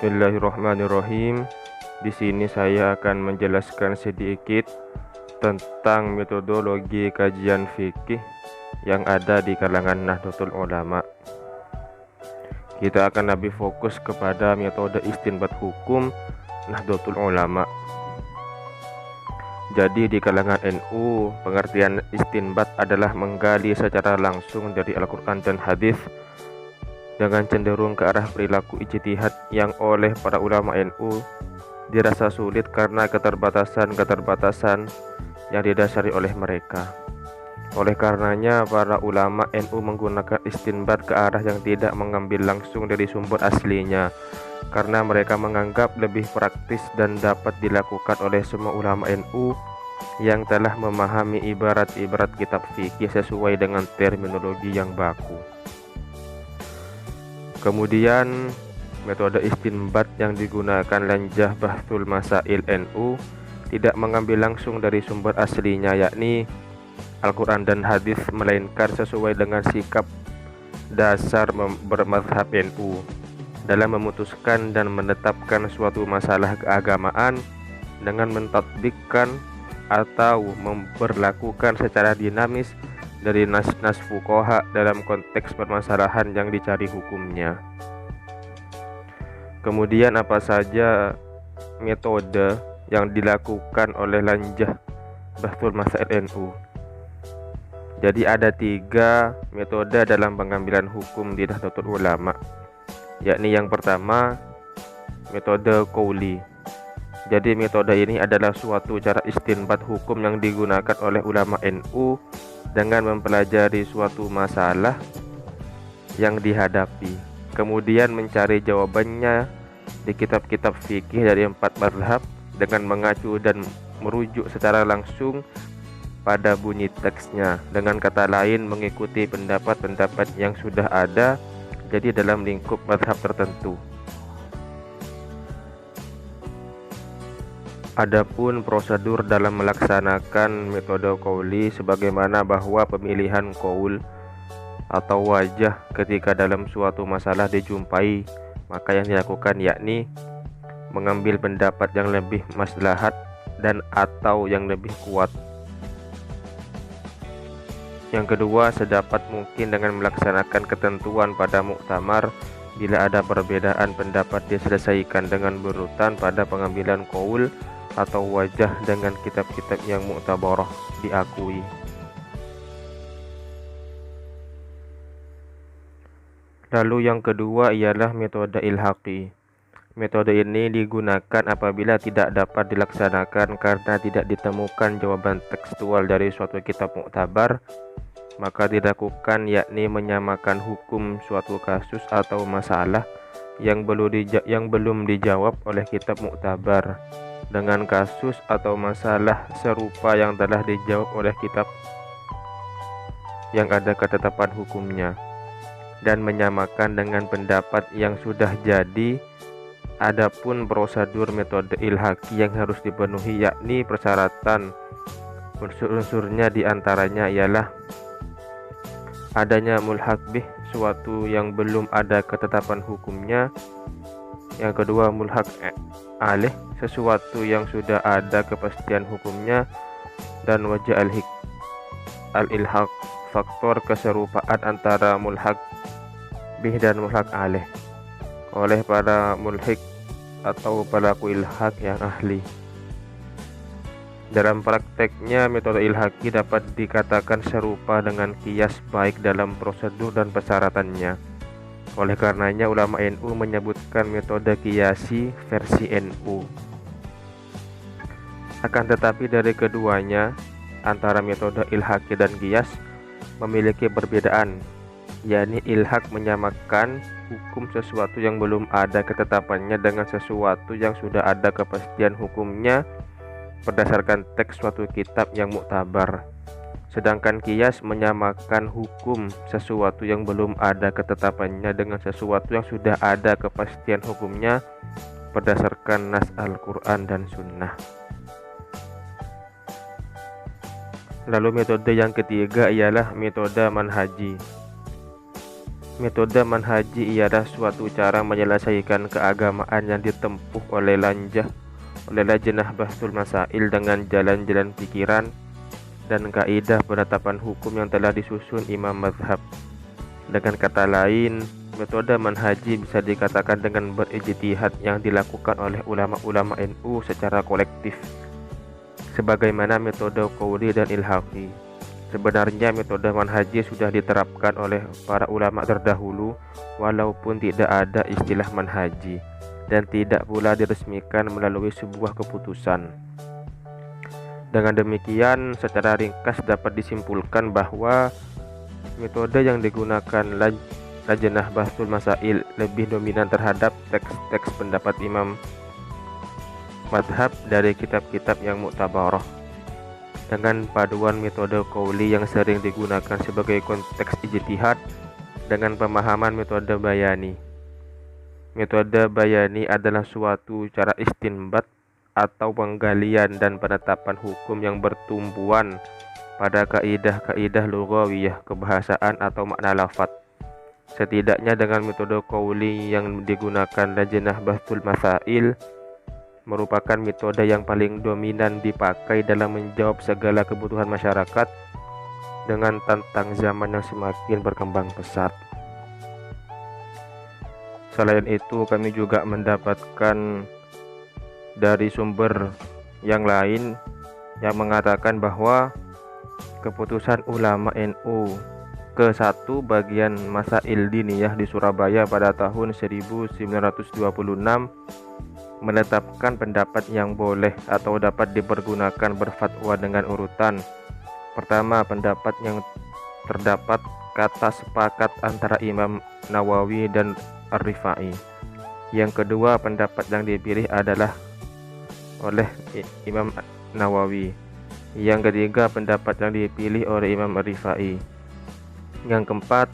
Bismillahirrahmanirrahim. Di sini saya akan menjelaskan sedikit tentang metodologi kajian fikih yang ada di kalangan Nahdlatul Ulama. Kita akan lebih fokus kepada metode istinbat hukum Nahdlatul Ulama. Jadi di kalangan NU, pengertian istinbat adalah menggali secara langsung dari Al-Quran dan hadis dengan cenderung ke arah perilaku ijtihad yang oleh para ulama NU dirasa sulit karena keterbatasan yang didasari oleh mereka. Oleh karenanya, para ulama NU menggunakan istinbat ke arah yang tidak mengambil langsung dari sumber aslinya, karena mereka menganggap lebih praktis dan dapat dilakukan oleh semua ulama NU yang telah memahami ibarat-ibarat kitab fikih sesuai dengan terminologi yang baku. Kemudian, metode istinbat yang digunakan Lanjah Bahthul Masail NU tidak mengambil langsung dari sumber aslinya, yakni Al-Quran dan hadis, melainkan sesuai dengan sikap dasar bermadzhab NU dalam memutuskan dan menetapkan suatu masalah keagamaan dengan mentatbikkan atau memperlakukan secara dinamis dari nas-nas fuqaha dalam konteks permasalahan yang dicari hukumnya. Kemudian apa saja metode yang dilakukan oleh Lanjah Bahthul Masail NU? Jadi ada 3 metode dalam pengambilan hukum di Nahdlatul Ulama, yakni yang pertama metode qauli. Jadi metode ini adalah suatu cara istinbat hukum yang digunakan oleh ulama NU dengan mempelajari suatu masalah yang dihadapi, kemudian mencari jawabannya di kitab-kitab fikih dari 4 mazhab dengan mengacu dan merujuk secara langsung pada bunyi teksnya. Dengan kata lain, mengikuti pendapat-pendapat yang sudah ada, jadi dalam lingkup mazhab tertentu. Adapun prosedur dalam melaksanakan metode qauli, sebagaimana bahwa pemilihan qaul atau wajah ketika dalam suatu masalah dijumpai, maka yang dilakukan yakni mengambil pendapat yang lebih maslahat dan atau yang lebih kuat. Yang kedua, sedapat mungkin dengan melaksanakan ketentuan pada muktamar. Bila ada perbedaan pendapat, diselesaikan dengan berurutan pada pengambilan qaul atau wajah dengan kitab-kitab yang mu'tabarah diakui. Lalu yang kedua ialah metode ilhaqi. Metode ini digunakan apabila tidak dapat dilaksanakan karena tidak ditemukan jawaban tekstual dari suatu kitab mu'tabar, maka dilakukan yakni menyamakan hukum suatu kasus atau masalah yang belum dijawab oleh kitab mu'tabar dengan kasus atau masalah serupa yang telah dijawab oleh kitab yang ada ketetapan hukumnya, dan menyamakan dengan pendapat yang sudah jadi. Adapun prosedur metode ilhaqi yang harus dipenuhi yakni persyaratan unsur-unsurnya, diantaranya ialah adanya mulhaq bih, suatu yang belum ada ketetapan hukumnya. Yang kedua, mulhaq alih, sesuatu yang sudah ada kepastian hukumnya. Dan wajah al-ilhaq, faktor keserupaan antara mulhaq bih dan mulhaq alih oleh para mulhik atau pelaku ilhaq yang ahli. Dalam prakteknya, metode ilhaqi dapat dikatakan serupa dengan qiyas baik dalam prosedur dan persyaratannya. Oleh karenanya, ulama NU menyebutkan metode qiyasi versi NU. Akan tetapi dari keduanya, antara metode ilhaqi dan qiyas memiliki perbedaan, yakni ilhaq menyamakan hukum sesuatu yang belum ada ketetapannya dengan sesuatu yang sudah ada kepastian hukumnya berdasarkan teks suatu kitab yang muktabar. Sedangkan qiyas menyamakan hukum sesuatu yang belum ada ketetapannya dengan sesuatu yang sudah ada kepastian hukumnya berdasarkan nas Al-Quran dan Sunnah. Lalu metode yang ketiga ialah metode manhaji. Metode manhaji ialah suatu cara menyelesaikan keagamaan yang ditempuh oleh lajnah bahsul masail dengan jalan-jalan pikiran dan kaidah penetapan hukum yang telah disusun imam mazhab. Dengan kata lain, metode manhaji bisa dikatakan dengan berijtihad yang dilakukan oleh ulama-ulama NU secara kolektif, sebagaimana metode qauli dan ilhaqi. Sebenarnya metode manhaji sudah diterapkan oleh para ulama terdahulu, walaupun tidak ada istilah manhaji dan tidak pula diresmikan melalui sebuah keputusan. Dengan demikian, secara ringkas dapat disimpulkan bahwa metode yang digunakan lajnah bahsul masail lebih dominan terhadap teks-teks pendapat imam madhab dari kitab-kitab yang muktabarah, dengan paduan metode qauli yang sering digunakan sebagai konteks ijtihad dengan pemahaman metode bayani. Metode bayani adalah suatu cara istinbat atau penggalian dan penetapan hukum yang bertumbuhan pada kaidah-kaidah lughawiyah, kebahasaan atau makna lafadz. Setidaknya dengan metode qauli yang digunakan lajnah bahsul masail merupakan metode yang paling dominan dipakai dalam menjawab segala kebutuhan masyarakat dengan tentang zaman yang semakin berkembang pesat. Selain itu, kami juga mendapatkan dari sumber yang lain yang mengatakan bahwa keputusan ulama NU ke-1 bagian Masail Diniyah di Surabaya pada tahun 1926 menetapkan pendapat yang boleh atau dapat dipergunakan berfatwa dengan urutan. Pertama, pendapat yang terdapat kata sepakat antara Imam Nawawi dan Ar-Rifai. Yang kedua, pendapat yang dipilih adalah oleh Imam Nawawi. Yang ketiga, pendapat yang dipilih oleh Imam Ar-Rifai. Yang keempat,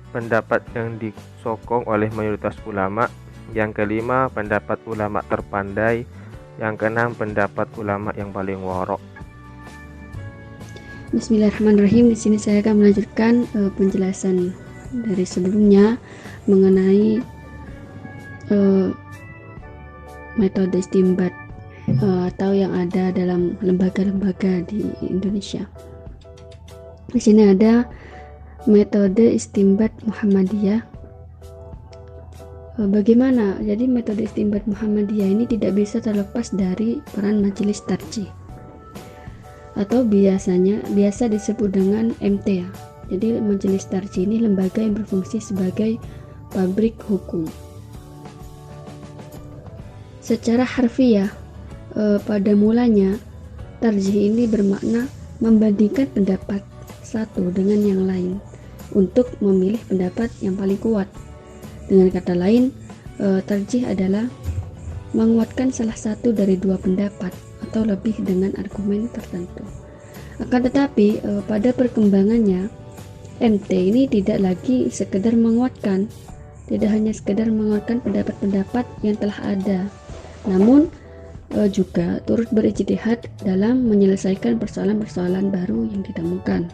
pendapat yang disokong oleh mayoritas ulama. Yang kelima, pendapat ulama terpandai. Yang keenam, pendapat ulama yang paling warok. Bismillahirrahmanirrahim. Di sini saya akan melanjutkan penjelasan dari sebelumnya mengenai metode istinbat atau yang ada dalam lembaga-lembaga di Indonesia. Di sini ada metode istinbat Muhammadiyah. Bagaimana? Jadi metode istinbat Muhammadiyah ini tidak bisa terlepas dari peran majelis tarjih atau biasa disebut dengan MTA. Jadi majelis tarjih ini lembaga yang berfungsi sebagai pabrik hukum. Secara harfiah, pada mulanya tarjih ini bermakna membandingkan pendapat satu dengan yang lain untuk memilih pendapat yang paling kuat. Dengan kata lain, tarjih adalah menguatkan salah satu dari dua pendapat atau lebih dengan argumen tertentu. Akan tetapi pada perkembangannya, MT ini tidak lagi sekedar menguatkan, tidak hanya sekedar menguatkan pendapat-pendapat yang telah ada, namun juga turut berijtihad dalam menyelesaikan persoalan-persoalan baru yang ditemukan.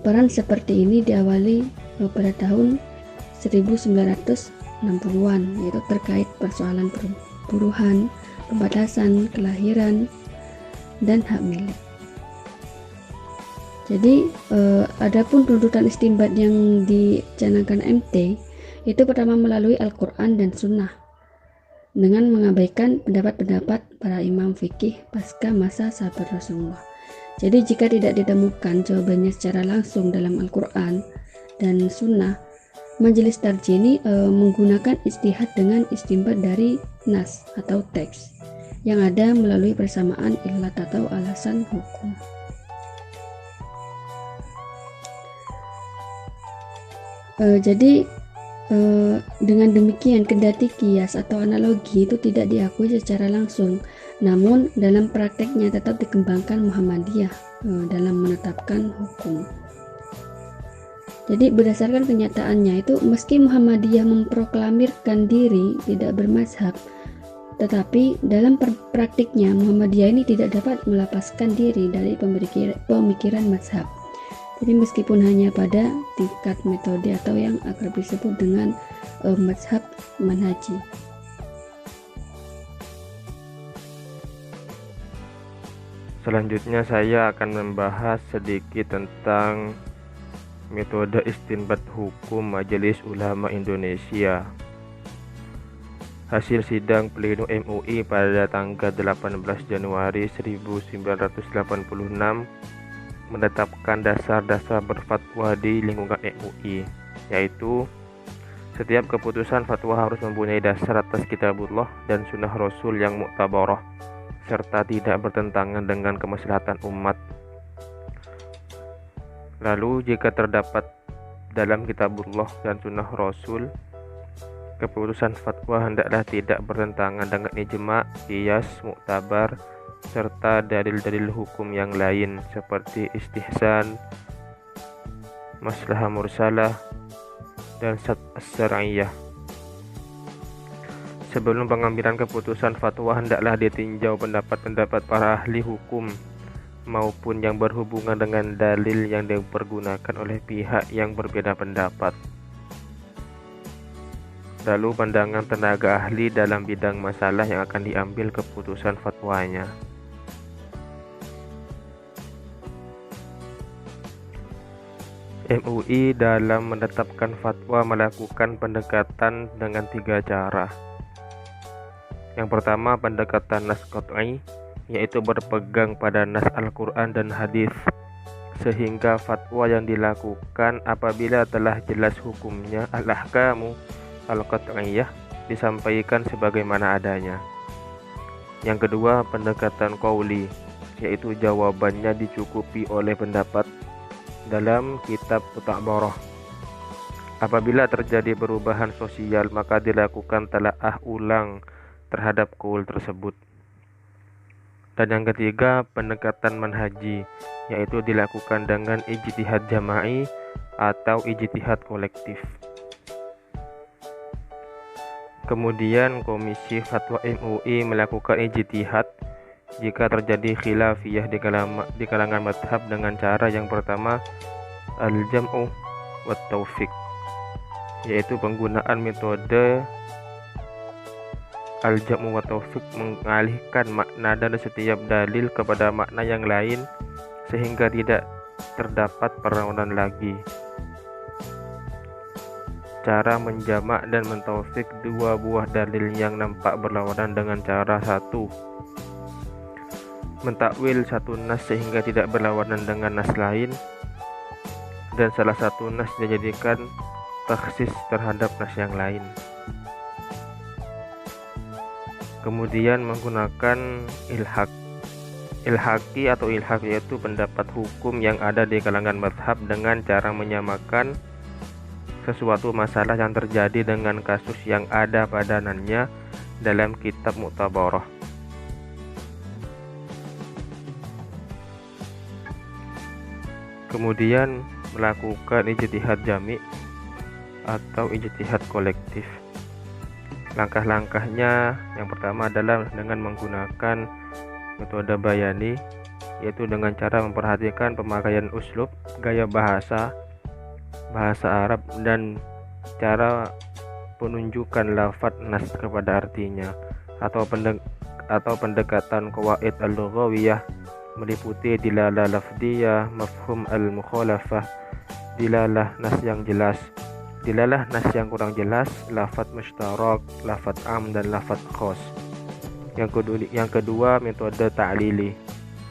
Peran seperti ini diawali pada tahun 1960-an, yaitu terkait persoalan perburuhan, pembatasan kelahiran, dan hak milik. Jadi, adapun tuntutan istinbat yang dicanangkan MT itu pertama melalui Al-Quran dan Sunnah, dengan mengabaikan pendapat-pendapat para imam fikih pasca masa sahabat Rasulullah. Jadi jika tidak ditemukan jawabannya secara langsung dalam Al-Quran dan Sunnah, majelis tarjih ini menggunakan ijtihad dengan istinbat dari nas atau teks yang ada melalui persamaan illat atau alasan hukum. Jadi dengan demikian, kendati kias atau analogi itu tidak diakui secara langsung, namun dalam prakteknya tetap dikembangkan Muhammadiyah dalam menetapkan hukum. Jadi berdasarkan kenyataannya itu, meski Muhammadiyah memproklamirkan diri tidak bermazhab, tetapi dalam praktiknya Muhammadiyah ini tidak dapat melepaskan diri dari pemikiran mazhab. Jadi meskipun hanya pada tingkat metode atau yang akrab disebut dengan mazhab manhaji. Selanjutnya saya akan membahas sedikit tentang metode istinbat hukum Majelis Ulama Indonesia. Hasil sidang pleno MUI pada tanggal 18 Januari 1986 menetapkan dasar-dasar berfatwa di lingkungan MUI, yaitu setiap keputusan fatwa harus mempunyai dasar atas kitabullah dan sunnah Rasul yang muktabarah serta tidak bertentangan dengan kemaslahatan umat. Lalu jika terdapat dalam kitabullah dan sunnah Rasul, keputusan fatwa hendaklah tidak bertentangan dengan ijma', qiyas, muktabar, serta dalil-dalil hukum yang lain seperti istihsan, maslahah mursalah, dan syar'iyah. Sebelum pengambilan keputusan fatwa hendaklah ditinjau pendapat-pendapat para ahli hukum maupun yang berhubungan dengan dalil yang dipergunakan oleh pihak yang berbeda pendapat. Lalu pandangan tenaga ahli dalam bidang masalah yang akan diambil keputusan fatwanya. MUI dalam menetapkan fatwa melakukan pendekatan dengan 3 cara. Yang pertama, pendekatan nas qat'i, yaitu berpegang pada nas Al-Quran dan hadis, sehingga fatwa yang dilakukan apabila telah jelas hukumnya al-ahkamu al-qat'iyah disampaikan sebagaimana adanya. Yang kedua, pendekatan qauli, yaitu jawabannya dicukupi oleh pendapat dalam kitab muktabarah. Apabila terjadi perubahan sosial, maka dilakukan talaah ulang terhadap qaul tersebut. Dan yang ketiga, pendekatan manhaji, yaitu dilakukan dengan ijtihad jama'i atau ijtihad kolektif. Kemudian Komisi Fatwa MUI melakukan ijtihad jika terjadi khilafiyah di kalangan mazhab dengan cara yang pertama, al-jam'u wa taufiq, yaitu penggunaan metode al-jam'u wa taufiq, mengalihkan makna dari setiap dalil kepada makna yang lain sehingga tidak terdapat perlawanan lagi. Cara menjamak dan mentaufik 2 buah dalil yang nampak berlawanan dengan cara 1, mentakwil satu nas sehingga tidak berlawanan dengan nas lain, dan salah satu nas dijadikan takhsis terhadap nas yang lain. Kemudian menggunakan ilhaqi atau ilhaq, yaitu pendapat hukum yang ada di kalangan mazhab dengan cara menyamakan sesuatu masalah yang terjadi dengan kasus yang ada padanannya dalam kitab muktabarah. Kemudian melakukan ijtihad jami' atau ijtihad kolektif. Langkah-langkahnya yang pertama adalah dengan menggunakan metode bayani, yaitu dengan cara memperhatikan pemakaian uslub, gaya bahasa Arab, dan cara penunjukan lafadz nas kepada artinya, atau pendekatan qawaid al-lughawiyah meliputi dilalah lafdiyah, mafhum al-mukhalafah, dilalah nas yang jelas, dilalah nas yang kurang jelas, lafadz mushtarak, lafadz am, dan lafadz khas. Yang kedua, metode ta'lili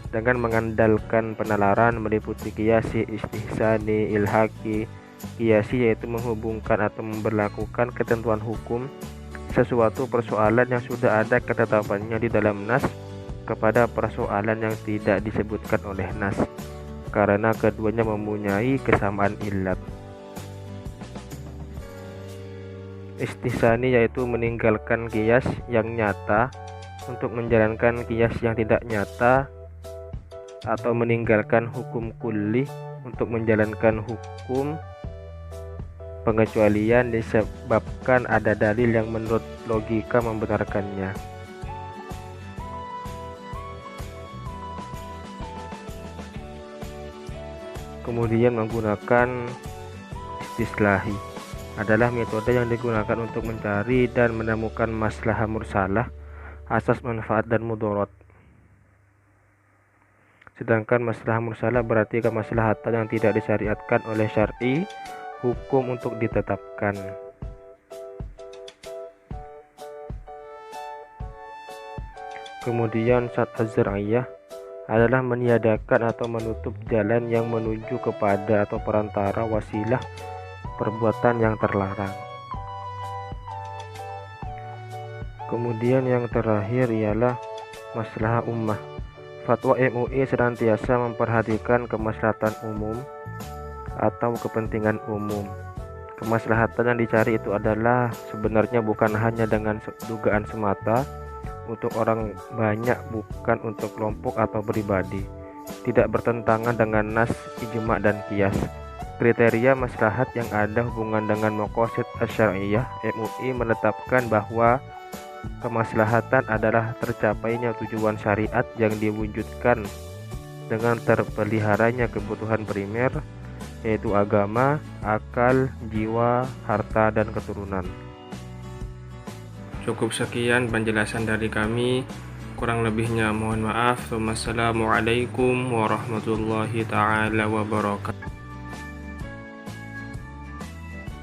dengan mengandalkan penalaran meliputi qiyasi, istihsani, ilhaqi. Qiyasi yaitu menghubungkan atau memberlakukan ketentuan hukum sesuatu persoalan yang sudah ada ketetapannya di dalam nas kepada persoalan yang tidak disebutkan oleh nas, karena keduanya mempunyai kesamaan illat. Istihsani yaitu meninggalkan qiyas yang nyata untuk menjalankan qiyas yang tidak nyata, atau meninggalkan hukum kulli untuk menjalankan hukum pengecualian disebabkan ada dalil yang menurut logika membenarkannya. Kemudian menggunakan istislahi adalah metode yang digunakan untuk mencari dan menemukan maslahah mursalah, asas manfaat dan mudarat. Sedangkan maslahah mursalah berarti kemaslahatan yang tidak disyariatkan oleh syar'i hukum untuk ditetapkan. Kemudian syad az-zar'iyah adalah meniadakan atau menutup jalan yang menuju kepada atau perantara wasilah perbuatan yang terlarang. Kemudian yang terakhir ialah maslahah ummah. Fatwa MUI senantiasa memperhatikan kemaslahatan umum atau kepentingan umum. Kemaslahatan yang dicari itu adalah sebenarnya bukan hanya dengan dugaan semata untuk orang banyak, bukan untuk kelompok atau pribadi, tidak bertentangan dengan nas, ijma dan qiyas. Kriteria maslahat yang ada hubungan dengan maqasid asy-syar'iyyah, MUI menetapkan bahwa kemaslahatan adalah tercapainya tujuan syariat yang diwujudkan dengan terpeliharanya kebutuhan primer, yaitu agama, akal, jiwa, harta, dan keturunan. Cukup sekian penjelasan dari kami, kurang lebihnya mohon maaf. Wassalamualaikum warahmatullahi ta'ala wabarakatuh.